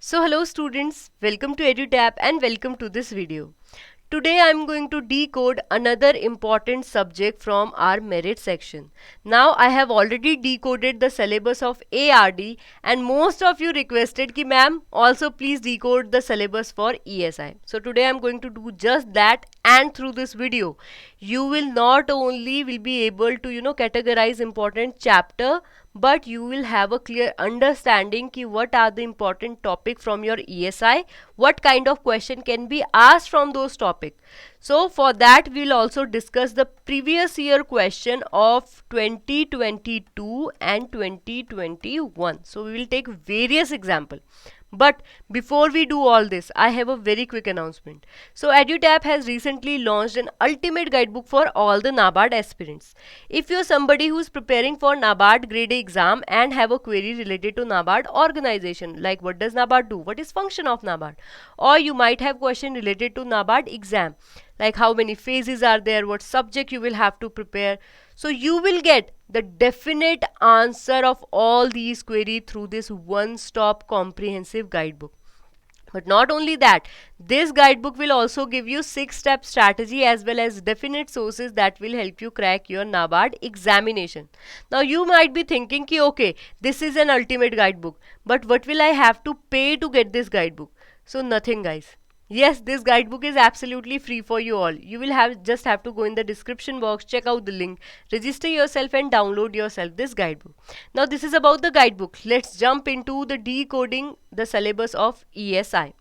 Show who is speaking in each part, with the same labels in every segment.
Speaker 1: So hello students, welcome to EduTap and welcome to this video. Today I am going to decode another important subject from our merit section. Now I have already decoded the syllabus of ARD and most of you requested ki ma'am also please decode the syllabus for ESI. So today I am going to do just that, and through this video you will not only will be able to categorize important chapter, but you will have a clear understanding ki what are the important topic from your ESI, what kind of question can be asked from those topic. So for that we will also discuss the previous year question of 2022 and 2021. So we will take various example. But before we do all this, I have a very quick announcement. So EduTap has recently launched an ultimate guidebook for all the NABARD aspirants. If you're somebody who's preparing for NABARD grade A exam and have a query related to NABARD organization, like what does NABARD do, what is function of NABARD, or you might have question related to NABARD exam, like how many phases are there, what subject you will have to prepare. So you will get the definite answer of all these queries through this one-stop comprehensive guidebook. But not only that, this guidebook will also give you 6-step strategy as well as definite sources that will help you crack your NABARD examination. Now you might be thinking ki okay, this is an ultimate guidebook, but what will I have to pay to get this guidebook? So nothing guys. Yes, this guidebook is absolutely free for you all. You will just have to go in the description box, check out the link, register yourself and download yourself this guidebook. Now this is about the guidebook. Let's jump into the decoding the syllabus of ESI.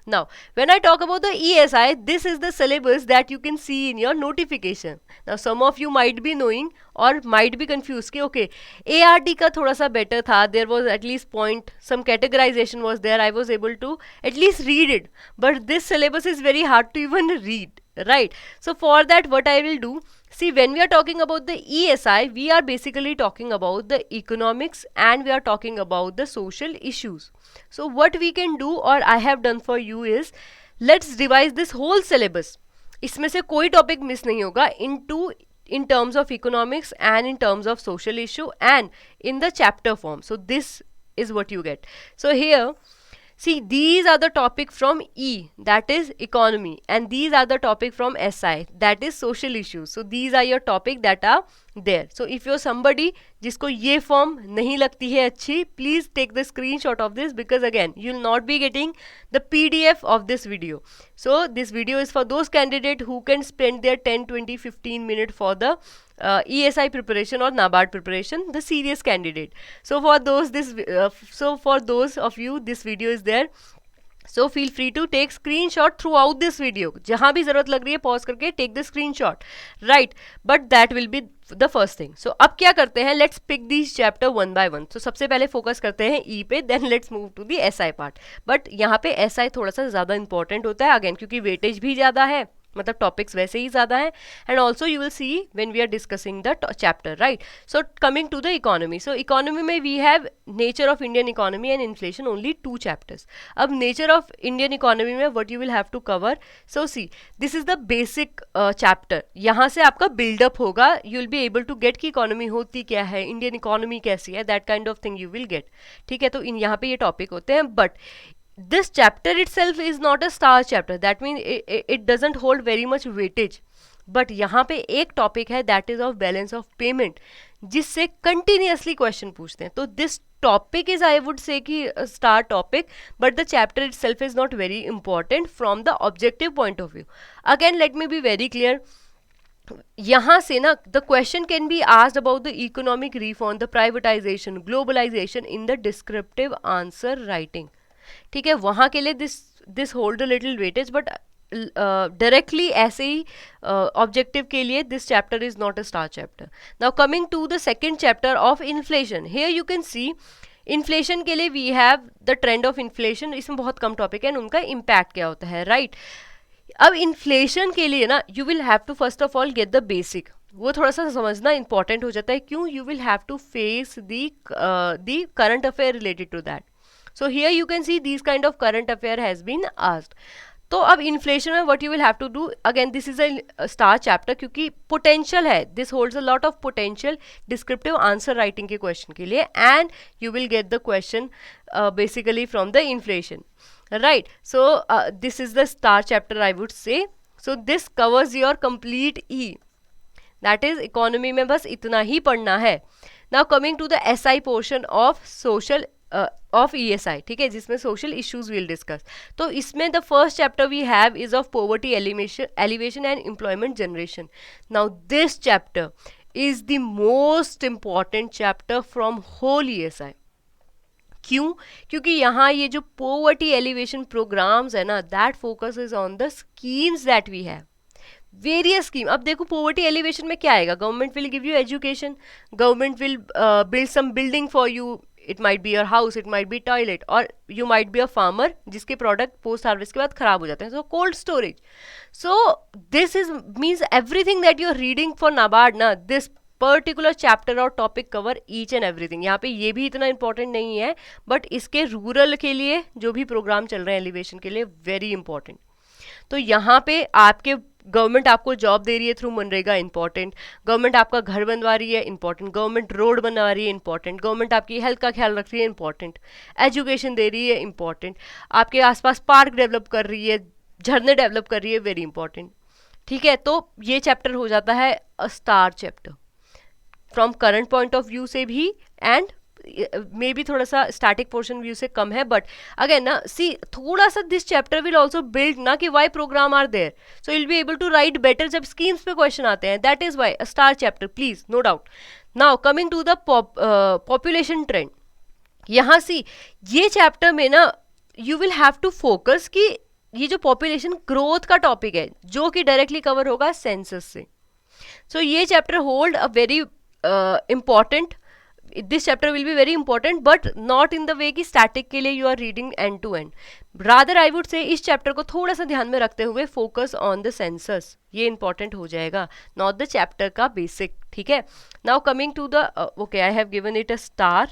Speaker 1: Now when I talk about the ESI, this is the syllabus that you can see in your notification. Now some of you might be knowing or might be confused कि okay, ARD का थोड़ा सा better था, there was at least point, some categorization was there, I was able to at least read it, but this syllabus is very hard to even read, right? So for that what I will do, see, when we are talking about the ESI, we are basically talking about the economics and we are talking about the social issues. So what we can do or I have done for you is, let's revise this whole syllabus. इसमें से कोई topic miss नहीं होगा in terms of economics and in terms of social issue and in the chapter form. So this is what you get. So here, see, these are the topic from E, that is economy, and these are the topic from SI, that is social issues. So these are your topic that are there. So if you're somebody जिसको ये form नहीं लगती है अच्छी, please take the screenshot of this, because again you'll not be getting the PDF of this video. So this video is for those candidates who can spend their 10, 20, 15 minutes for the ESI preparation or NABARD preparation, the serious candidate. So for those of you, this video is there. So feel free to take screenshot throughout this video. जहाँ भी ज़रूरत लग रही है pause करके take the screenshot, right? But that will be the first thing. So अब क्या करते हैं? Let's pick these chapter one by one. So सबसे पहले focus करते हैं E पे, then let's move to the SI part. But यहाँ पे SI थोड़ा सा ज़्यादा important होता है again, क्योंकि weightage भी ज़्यादा है, मतलब टॉपिक्स वैसे ही ज़्यादा है, and also you will see when we are discussing the chapter, right? So coming to the economy, so economy में we have nature of Indian economy and inflation, only 2 chapters. अब नेचर ऑफ इंडियन इकोनॉमी में what you will have to cover, so see this is the basic chapter. यहाँ से आपका build up होगा, you will be able to get की economy होती क्या है, इंडियन इकोनॉमी कैसी है, that kind of thing you will gate. ठीक है, तो इन यहाँ पे ये टॉपिक होते हैं. But this chapter itself is not a star chapter, that means it doesn't hold very much weightage. But यहाँ पे एक टॉपिक है that is of balance of payment, जिससे कंटिन्यूसली क्वेश्चन पूछते हैं. तो this topic is, I would say कि star topic, but the chapter itself is not very important from the objective point of view. Again let me be very clear, यहाँ से ना the question can be asked about the economic reform, the privatisation, globalisation in the descriptive answer writing. ठीक है, वहाँ के लिए this hold a little weightage, but directly ऐसे ही ऑब्जेक्टिव के लिए this chapter is not a star chapter. Now coming to the second chapter of inflation, here you can see inflation के लिए we have the trend of inflation. इसमें बहुत कम topic है, उनका इम्पैक्ट क्या होता है, राइट? अब इन्फ्लेशन के लिए ना you will have to first of all get the basic, वो थोड़ा सा समझना इंपॉर्टेंट हो जाता है. क्यों? You will have to face the current affair related to that. So here you can see these kind of current affair has been asked. तो अब इन्फ्लेशन में what you will have to do, again this is a star chapter, क्योंकि potential है, this holds a lot of potential descriptive answer writing के question के लिए, and you will get the question basically from the inflation, right? So this is the star chapter, I would say. So this covers your complete E, that is economy में बस इतना ही पढ़ना है. Now coming to the SI portion of social of ESI, ठीक है, जिसमें social issues we'll discuss. तो इसमें the first chapter we have is of poverty elevation and employment generation. Now this chapter is the most important chapter from whole ESI. क्यों? क्योंकि यहाँ ये जो पोवर्टी एलिवेशन प्रोग्राम्स है ना, that focus is on the schemes that we have, various scheme. अब देखो poverty alleviation में क्या आएगा, government will give you education, government will build some building for you, it might be your house, it might be toilet, और you might be a farmer जिसके product post harvest के बाद खराब हो जाते हैं, so cold storage. So this is means everything that you are reading for NABARD ना, this particular chapter और topic cover each and everything. यहाँ पे ये भी इतना इंपॉर्टेंट नहीं है, बट इसके रूरल के लिए जो भी प्रोग्राम चल रहे हैं एलिवेशन के लिए, वेरी इंपॉर्टेंट. तो यहाँ पे आपके गवर्नमेंट आपको जॉब दे रही है थ्रू मनरेगा, इंपॉर्टेंट. गवर्नमेंट आपका घर बनवा रही है, इंपॉर्टेंट. गवर्नमेंट रोड बनवा रही है, इंपॉर्टेंट. गवर्नमेंट आपकी हेल्थ का ख्याल रख रही है, इंपॉर्टेंट. एजुकेशन दे रही है, इंपॉर्टेंट. आपके आसपास पार्क डेवलप कर रही है, झरने डेवलप कर रही है, वेरी इंपॉर्टेंट. ठीक है, तो ये चैप्टर हो जाता है अ star chapter from current point of view से भी, एंड मे बी थोड़ा सा स्टैटिक पोर्शन व्यू से कम है, बट अगेन ना सी थोड़ा सा this chapter will also build ना कि why programme are there, so will be able to write better जब स्कीम्स पे क्वेश्चन आते हैं. That is why a star chapter, please, no doubt. Now coming to the population trend, यहाँ see ये chapter में ना you will have to focus कि ये जो पॉपुलेशन ग्रोथ का टॉपिक है जो कि डायरेक्टली कवर होगा सेंसस से. सो ये chapter hold a very important, this chapter will be very important, but not in the way कि static के लिए you are reading end to end. rather I would say इस chapter को थोड़ा सा ध्यान में रखते हुए focus on the census, ये important हो जाएगा, not the chapter का basic. ठीक है, now coming to the okay, I have given it a star,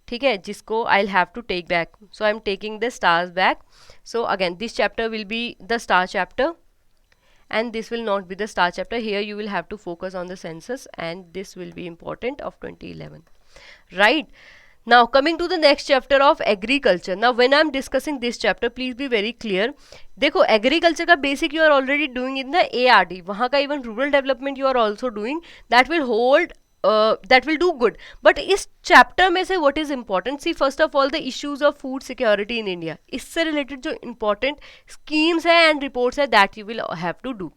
Speaker 1: ठीक है, जिसको I'll have to take back, so I'm taking the stars back. So again this chapter will be the star chapter, and this will not be the star chapter. Here you will have to focus on the census, and this will be important of 2011, right? Now coming to the next chapter of agriculture. Now when I am discussing this chapter, please be very clear. देखो agriculture का basic you are already doing in the ARD, वहाँ का even rural development you are also doing, that will hold that will do good. But इस chapter में से what is important, see first of all the issues of food security in India, इससे related जो important schemes है and reports है, that you will have to do.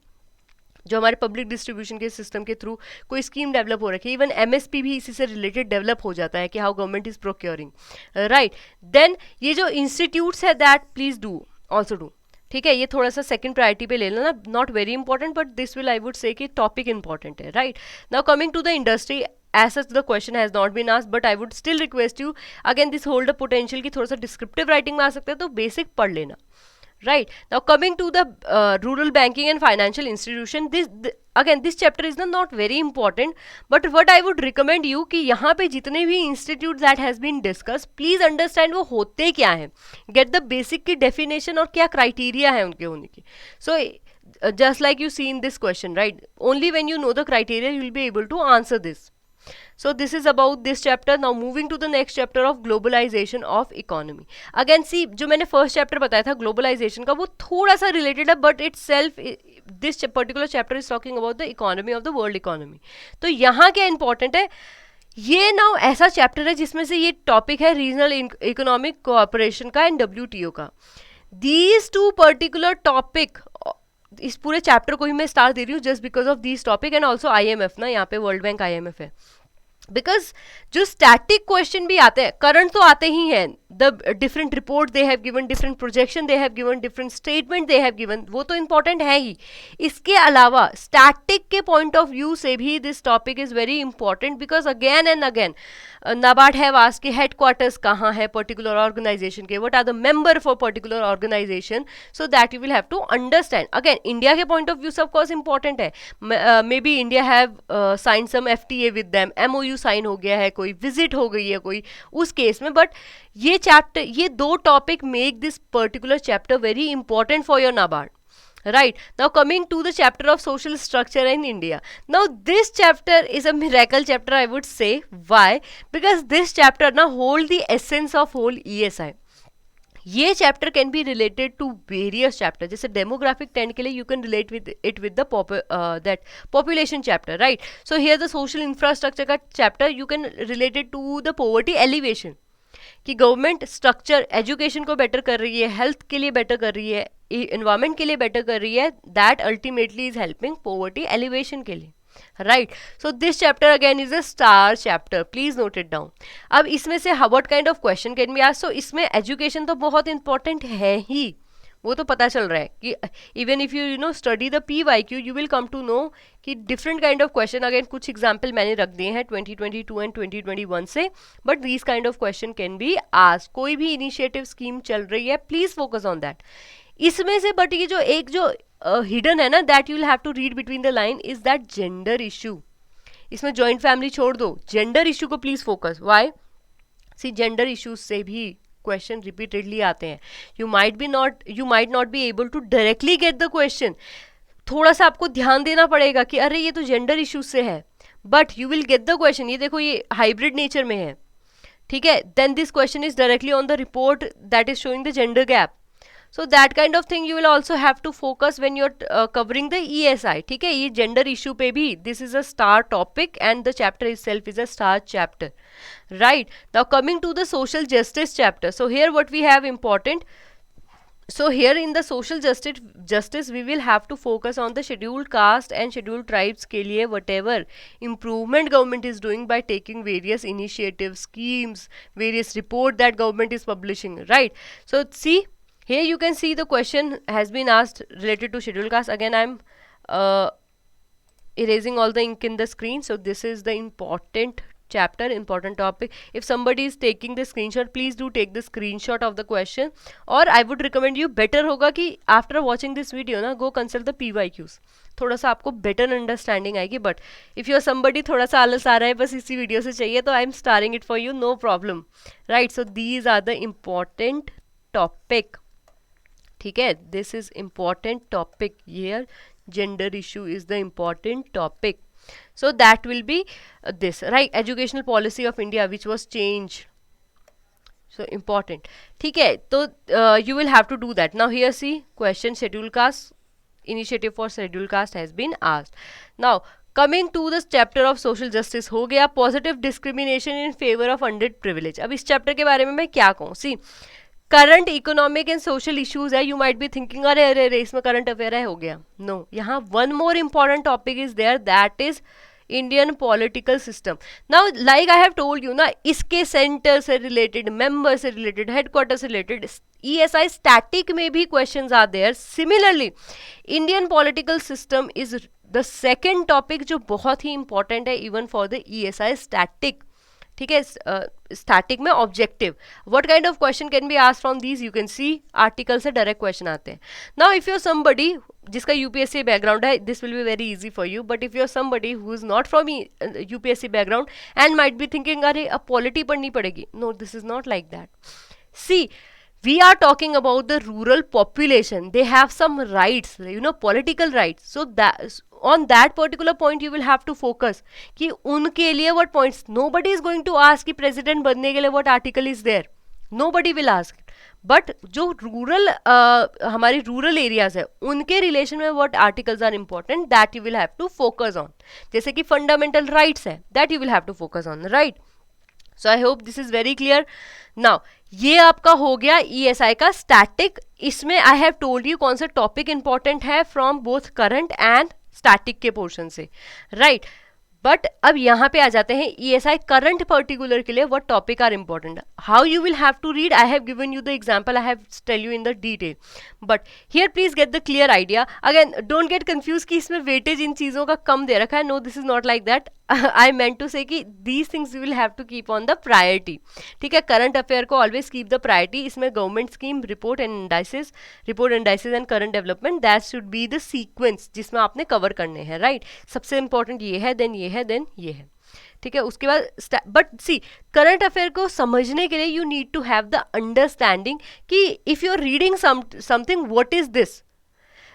Speaker 1: जो हमारे public distribution के सिस्टम के थ्रू कोई स्कीम डेवलप हो रखी है, इवन एमएसपी भी इसी से रिलेटेड डेवलप हो जाता है कि how government is procuring, right. Then ये जो इंस्टीट्यूट्स है that please do also do. ठीक है, ये थोड़ा सा सेकंड प्रायोरिटी पे ले लेना, not very important, but this will I would say कि टॉपिक इंपॉर्टेंट है, right. Now coming to the industry, as such the question has not been asked, but I would still request you, again this hold a potential कि थोड़ा सा descriptive writing में आ सकते हैं, तो basic पढ़ लेना, right. Now coming to the rural banking and financial institution, again this chapter is not very important, but what I would recommend you कि यहाँ पे जितने भी institutes that has been discussed, please understand वो होते क्या हैं, get the basic की definition और क्या criteria है उनके होने की. So just like you see in this question, right, only when you know the criteria you will be able to answer this. So this is about this chapter. Now moving to the next chapter of globalization of economy. Again see जो मैंने first chapter बताया था globalization का, वो थोड़ा सा related है, but itself this particular chapter is talking about the economy of the world economy. तो यहाँ क्या important है, ये ना ऐसा चैप्टर है जिसमें से ये टॉपिक है रीजनल इकोनॉमिक कोऑपरेशन का एंड WTO का. These two particular topic, इस पूरे चैप्टर को ही मैं स्टार दे रही हूँ just because of this topic, and also IMF ना, यहाँ पे वर्ल्ड बैंक IMF है. बिकॉज जो स्टैटिक क्वेश्चन भी आते हैं, करंट तो आते ही हैं, the different report they have given, different projection they have given, different statement they have given, वो तो इंपॉर्टेंट है ही. इसके अलावा स्टैटिक के पॉइंट ऑफ व्यू से भी this topic is very important, because again and again NABARD have asked कि headquarters कहाँ है पर्टिकुलर ऑर्गेनाइजेशन के, what are the member for particular organisation, so that you will have to understand. Again India के point of view से of course important है, maybe India have sign some FTA with them, MOU sign हो गया है, कोई visit हो गई है कोई, उस केस में. बट ये चैप्टर, ये दो topic make this particular chapter very important for your NABARD. Right, now coming to the chapter of social structure in India. Now this chapter is a miracle chapter, I would say. Why? Because this chapter now hold the essence of whole ESI. ये chapter can be related to various chapter. जैसे demographic trend के लिए you can relate with it with the that population chapter, right. So here the social infrastructure का chapter you can related to the poverty alleviation, कि government structure education को better कर रही है, health के लिए बेटर कर रही है, इन्वायरमेंट के लिए बेटर कर रही है, that ultimately is helping poverty alleviation के लिए, right. So this chapter again is a star chapter, please note it down. अब इसमें से what kind of question can be asked. So इसमें एजुकेशन तो बहुत इंपॉर्टेंट है ही, वो तो पता चल रहा है कि even if you know study the PYQ you will come to know कि different kind of question. Again कुछ एग्जाम्पल मैंने रख दिए हैं 2022 एंड 2021 से, but these kind of question can be asked. कोई भी इनिशिएटिव स्कीम चल रही है, प्लीज फोकस ऑन दैट. इसमें से बट ये जो एक जो हिडन है ना, that you will have to read between the line, is that gender issue. इसमें जॉइंट फैमिली छोड़ दो, जेंडर इशू को please focus. Why? See gender issues से भी क्वेश्चन रिपीटेडली आते हैं. You might not be able to directly get the question. थोड़ा सा आपको ध्यान देना पड़ेगा कि अरे ये तो जेंडर इशूज से है, but you will get the question. ये देखो ये हाइब्रिड नेचर में है, ठीक है. Then this question is directly on the report that is showing the gender gap. So that kind of thing you will also have to focus when you're covering the ESI. ठीक है, ये gender issue पे भी this is a star topic and the chapter itself is a star chapter, right. Now coming to the social justice chapter. So here what we have important. So here in the social justice we will have to focus on the scheduled caste and scheduled tribes के लिए whatever improvement government is doing by taking various initiatives, schemes, various report that government is publishing, right. So see, here you can see the question has been asked related to scheduled caste. Again I'm erasing all the ink in the screen. So this is the important chapter, important topic. If somebody is taking the screenshot, please do take the screenshot of the question, or I would recommend you, better होगा कि after watching this video ना, go consult the PYQs. थोड़ा सा आपको better understanding आएगी. But if you are somebody थोड़ा सा आलस आ रहा है, बस इसी वीडियो से चाहिए, तो I am starring it for you, no problem, right. So these are the important topic, ठीक है. This is important topic. Here gender issue is the important topic. So that will be this, right. Educational policy of India which was change, so important, ठीक है. तो you will have to do that. Now here see question, schedule caste initiative for schedule caste has been asked. Now coming to the chapter of social justice हो गया. Positive discrimination in favour of under privilege. अब इस chapter के बारे में मैं क्या कहूँ. See, current economic and social issues है. यू माइट बी थिंकिंग अरे अरे अरे इसमें करंट अफेयर है, हो गया. नो, यहाँ one more important topic is there, that is Indian political system. Now like I have told you ना, इसके सेंटर से रिलेटेड, मेंबर से रिलेटेड, हेडक्वार्टर से रिलेटेड, ESI स्टैटिक में भी questions are there. Similarly Indian political system is the second topic जो बहुत ही इंपॉर्टेंट है even for the ESI static, ठीक है. स्टैटिक में objective, what kind of question can be asked from these, you can see article से direct question आते हैं. Now if you are somebody जिसका UPSC बैकग्राउंड है, this will be very easy for you. But if you are somebody who is not from UPSC background and might be thinking अरे अब polity पढ़नी पड़ेगी, no, this is not like that. See, we are talking about the rural population. They have some rights, you know, political rights. So that on that particular point you will have to focus कि उनके लिए what points. Nobody is going to ask कि president बनने के लिए what article is there. Nobody will ask. But जो rural हमारी rural areas है उनके रिलेशन में what articles are important, that you will have to focus on. जैसे कि फंडामेंटल राइट्स है, that you will have to focus on, right. So I hope this is very clear. Now ये आपका हो गया ESI का static. इसमें आई have told you कौन सा टॉपिक इंपॉर्टेंट है from both current and static के पोर्शन से, राइट. बट अब यहाँ पे आ जाते हैं ESI करंट पर्टिकुलर के लिए what topic are important. How you will have to read, I have given you the example, I have tell you in the detail. But here please get the clear idea. Again don't get confuse कि इसमें weightage in चीज़ों का कम दे रखा है. No, this is not like that. I meant to say कि these things you will have to keep on the priority, ठीक है. करंट अफेयर को ऑलवेज कीप द प्रायोरिटी. इसमें government scheme, report and indices and current development, that should be the sequence जिसमें आपने cover करने हैं, right. सबसे important ये है, देन ये है, देन ये है, ठीक है, उसके बाद बट सी करंट अफेयर को समझने के लिए you need to have the understanding कि if you are reading something what is this,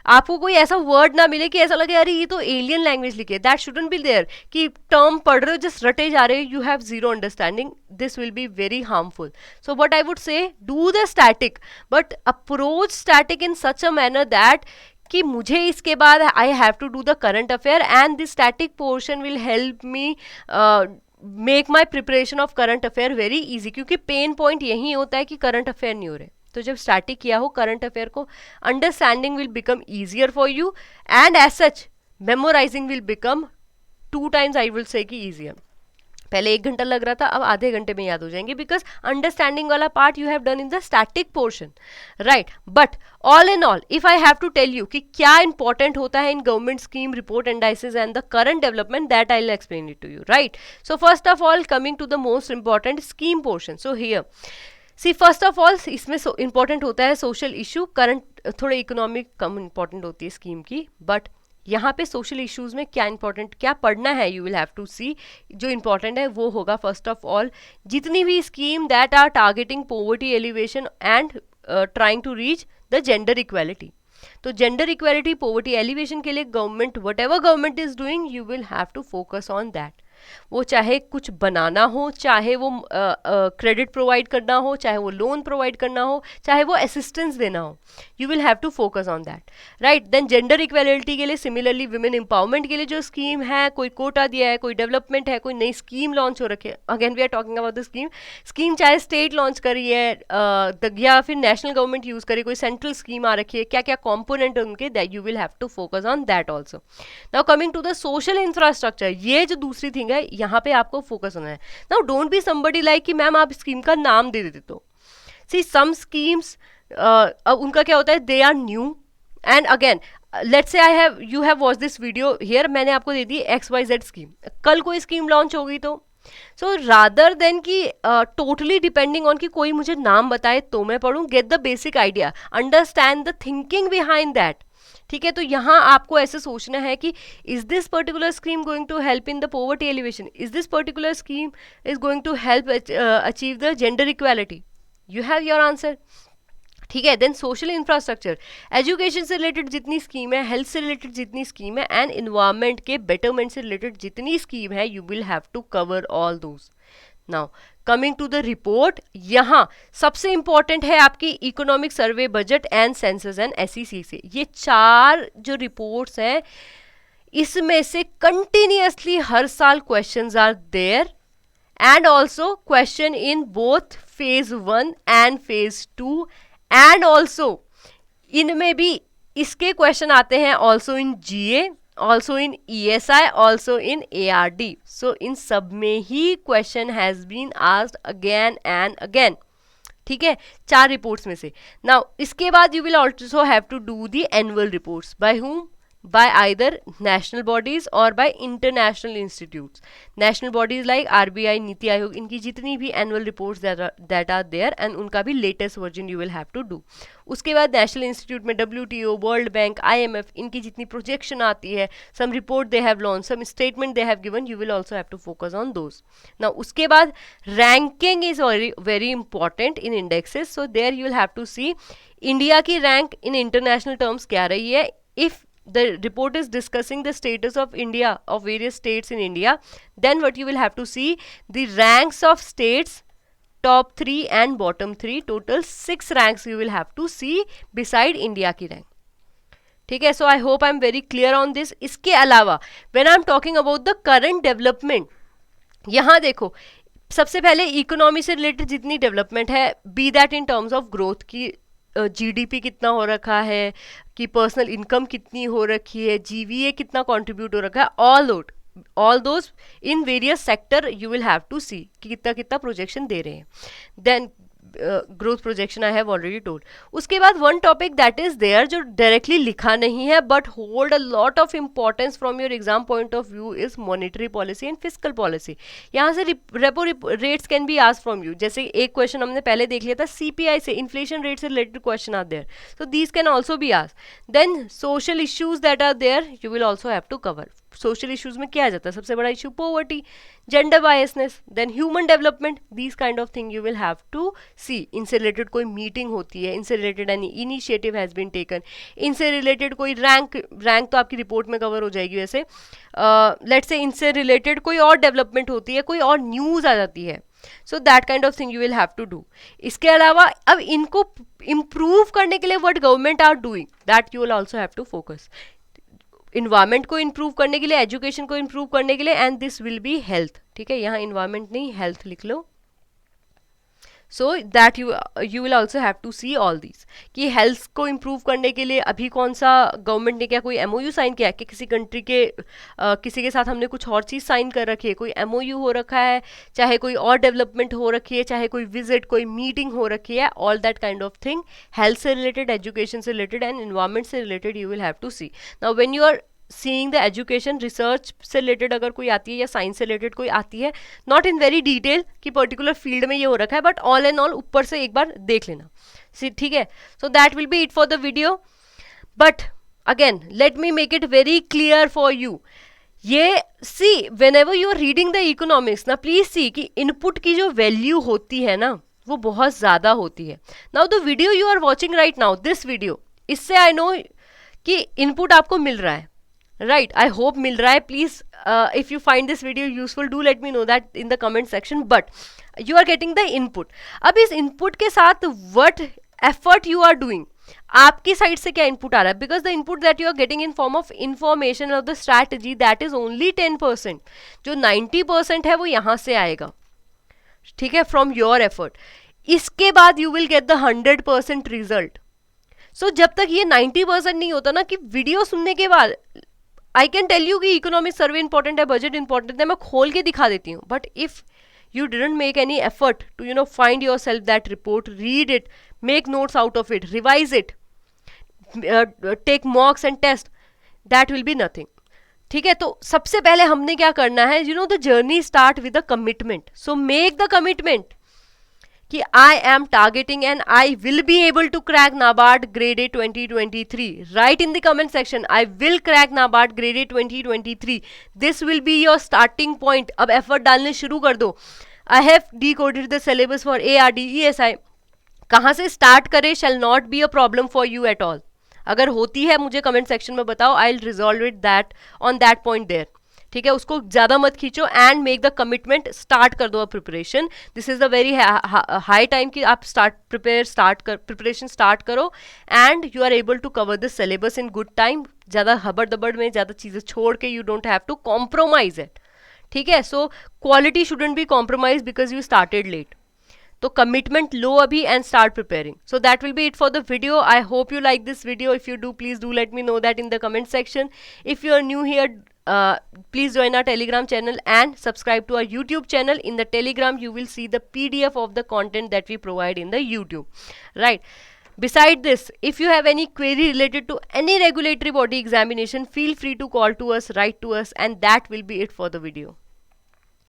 Speaker 1: आपको कोई ऐसा वर्ड ना मिले कि ऐसा लगे अरे ये तो एलियन लैंग्वेज लिखी है, दैट शुडंट बी देयर, कि टर्म पढ़ रहे हो जस्ट रटे जा रहे हो, you have zero understanding, this will be very harmful. So what I would say, do the static but approach static in such a manner that कि मुझे इसके बाद I have to do the current affair and the static portion will help me make my preparation of current affair very easy, क्योंकि pain point यही होता है कि current affair नहीं हो रहे. तो जब स्टैटिक किया हो करंट अफेयर को, understanding will become easier for you and as such memorising will become 2 times I will say कि ईजियर. पहले 1 घंटा लग रहा था, अब आधे घंटे में याद हो जाएंगे, बिकॉज अंडरस्टैंडिंग वाला part you have done in the static portion, right. But all in all if I have to tell you कि क्या इंपॉर्टेंट होता है in government scheme report analysis and the current development, that I will explain it to you, right. So first of all coming to the most important scheme portion. So here see first of all इसमें important होता है social issue, current थोड़े economic कम important होती है scheme की, but यहाँ पे social issues में क्या इंपॉर्टेंट क्या पढ़ना है, यू विल हैव टू सी. जो इंपॉर्टेंट है वो होगा फर्स्ट ऑफ ऑल जितनी भी scheme that are targeting poverty alleviation and trying to reach the gender equality. तो जेंडर इक्वालिटी पॉवर्टी एलिवेशन के लिए government whatever government is doing you will have to focus on that. वो चाहे कुछ बनाना हो, चाहे वो क्रेडिट प्रोवाइड करना हो, चाहे वो लोन प्रोवाइड करना हो, चाहे वो असिस्टेंस देना हो, you will have to focus on that, right. Then gender equality के लिए सिमिलरली विमेन एम्पावरमेंट के लिए जो स्कीम है, कोई कोटा दिया है, कोई डेवलपमेंट है, कोई नई स्कीम लॉन्च हो रखी है, again we are talking about the scheme चाहे स्टेट लॉन्च करी है या फिर नेशनल गवर्नमेंट यूज करे, कोई सेंट्रल स्कीम आ रखी है, क्या क्या कॉम्पोनेंट है उनके, that you will have to focus on that also. Now coming to the social infrastructure, ये जो दूसरी थिंग है यहाँ पे आपको फोकस होना है. Now don't be somebody like कि मैम आप स्कीम का नाम दे देते. तो सी सम स्कीम्स अब उनका क्या होता है, they are new and again let's say you have watch this video here, मैंने आपको दे दी XYZ स्कीम, कल कोई स्कीम लॉन्च होगी तो सो रादर देन कि टोटली डिपेंडिंग ऑन कि कोई मुझे नाम बताए तो मैं पढ़ूँ, get the basic idea, understand the thinking behind that. ठीक है, तो यहाँ आपको ऐसे सोचना है कि is this particular scheme going to help in the poverty alleviation, is this particular scheme is going to help achieve the gender equality, you have your answer. ठीक है, देन सोशल इंफ्रास्ट्रक्चर, एजुकेशन से related जितनी scheme है, health से related जितनी scheme है and environment के betterment से रिलेटेड जितनी स्कीम है, you will have to cover all those. Now coming to the report, यहाँ सबसे इंपॉर्टेंट है आपकी economic survey, budget and census and SEC से. ये 4 जो रिपोर्ट्स हैं इसमें से कंटिन्यूअसली हर साल questions are there and also question in both phase 1 and phase 2 and also इनमें भी इसके क्वेश्चन आते हैं also in GA, also in ESI, also in ARD. So in सब में ही question has been asked again and again. ठीक है, 4 reports में से. Now इसके बाद you will also have to do the annual reports. By whom? By either national bodies or by international institutes. National bodies like RBI, NITI Aayog, इनकी जितनी भी annual reports that are there and उनका भी latest version you will have to do. उसके बाद national institute में WTO, World Bank, IMF, इनकी जितनी projection आती है, some report they have launched, some statement they have given, you will also have to focus on those. Now उसके बाद ranking is very very important in indexes. So there you will have to see India की rank in international terms क्या रही है. If the report is discussing the status of India, of various states in India, then what you will have to see the ranks of states, top 3 and bottom 3, total 6 ranks you will have to see beside India की rank. ठीक है, so I hope I am very clear on this. इसके अलावा when I am talking about the current development, यहाँ देखो सबसे पहले economy से रिलेटेड जितनी डेवलपमेंट है, be that in terms of growth की GDP कितना हो रखा है, कि पर्सनल इनकम कितनी हो रखी है, GVA कितना कंट्रीब्यूट हो रखा है, all those in various sector you will have to see कि कितना कितना प्रोजेक्शन दे रहे हैं. Then growth projection I have already told. उसके बाद one topic that is there जो डायरेक्टली लिखा नहीं है but hold a lot of importance from your exam point of view is monetary policy and fiscal policy. यहाँ से repo rates can be asked from you. जैसे एक क्वेश्चन हमने पहले देख लिया था, CPI से, इन्फ्लेशन रेट से related question are there, so these can also be asked. Then social issues that are there you will also have to cover. Social issues में क्या आ जाता है? सबसे बड़ा issue poverty, gender biasness, then human development, these kind of thing you will have to see. इनसे related कोई meeting होती है, इनसे related any initiative has been taken, इनसे रिलेटेड कोई रैंक तो आपकी रिपोर्ट में कवर हो जाएगी वैसे. लेट्स से इनसे रिलेटेड कोई और डेवलपमेंट होती है, कोई और न्यूज़ आ जाती है. So that kind of thing you will have to do. इसके अलावा अब इनको इम्प्रूव करने के लिए what government are doing, that you will also have to focus. Environment को इम्प्रूव करने के लिए, एजुकेशन को इम्प्रूव करने के लिए, and this will be health. ठीक है, यहाँ इन्वायरमेंट नहीं हेल्थ लिख लो. So that you will also have to see all these कि हेल्थ को इम्प्रूव करने के लिए अभी कौन सा गवर्नमेंट ने क्या कोई MOU साइन किया है कि किसी कंट्री के किसी के साथ हमने कुछ और चीज़ साइन कर रखी है, कोई MOU हो रखा है, चाहे कोई और डेवलपमेंट हो रखी है, चाहे कोई विजिट, कोई मीटिंग हो रखी है, all that kind of thing health से रिलेटेड, एजुकेशन से रिलेटेड एंड इन्वायरमेंट से related you will have to see. Now when you are seeing the education, research से रिलेटेड अगर कोई आती है या साइंस से रिलेटेड कोई आती है, नॉट इन वेरी डिटेल कि पर्टिकुलर फील्ड में ये हो रखा है, बट ऑल एंड ऑल ऊपर से एक बार देख लेना. ठीक है, so that will be it for the video. But again let me make it very clear for you. ये see whenever you are reading the economics ना, प्लीज सी कि इनपुट की जो वैल्यू होती है ना वो बहुत ज़्यादा होती है. Now the video you are watching right now, this video, इससे आई नो कि इनपुट आपको मिल रहा है, राइट. आई होप मिल रहा है. Please if you find this video useful do let me know that in the comment section. But you are getting the input. अब इस इनपुट के साथ what effort you are doing, आपकी side से क्या इनपुट आ रहा है, because the input that you are getting in form of information of the strategy that is only 10%. जो 90% है वो यहाँ से आएगा, ठीक है, फ्रॉम योर एफर्ट. इसके बाद you will get the 100% result. So जब तक ये 90% नहीं होता ना कि वीडियो सुनने के बाद आई कैन टेल यू कि इकोनॉमिक सर्वे इंपॉर्टेंट है, बजट इंपॉर्टेंट है, मैं खोल के दिखा देती हूँ. But if you didn't make any effort to find yourself that report, read it, make notes out of it, revise it, take mocks and test, that will be nothing. ठीक है, तो सबसे पहले हमने क्या करना है, the journey start with a commitment. So make the commitment कि I am targeting and I will be able to crack NABARD grade A 2023. Write in the comment section, I will crack NABARD grade A 2023. This will be your starting point. अब effort डालने शुरू कर दो. I have decoded the syllabus for ARD, ESI. कहाँ से start करें shall not be a problem for you at all. अगर होती है मुझे comment section में बताओ, I'll resolve it that on that point there. ठीक है, उसको ज़्यादा मत खींचो and make the commitment, start कर दो preparation. This is the very high time कि आप प्रिपरेशन स्टार्ट करो and you are able to cover the syllabus in good time. ज़्यादा हबड़ दबड़ में ज़्यादा चीज़ें छोड़ के you don't have to compromise it. ठीक है, so quality shouldn't be compromise because you started late. तो कमिटमेंट लो अभी and start preparing. So that will be it for the video. I hope you like this video. If you do, please do let me know that in the comment section. If you are new here, please join our Telegram channel and subscribe to our YouTube channel. In the Telegram, you will see the PDF of the content that we provide in the YouTube. Right. Beside this, if you have any query related to any regulatory body examination, feel free to call to us, write to us, and that will be it for the video.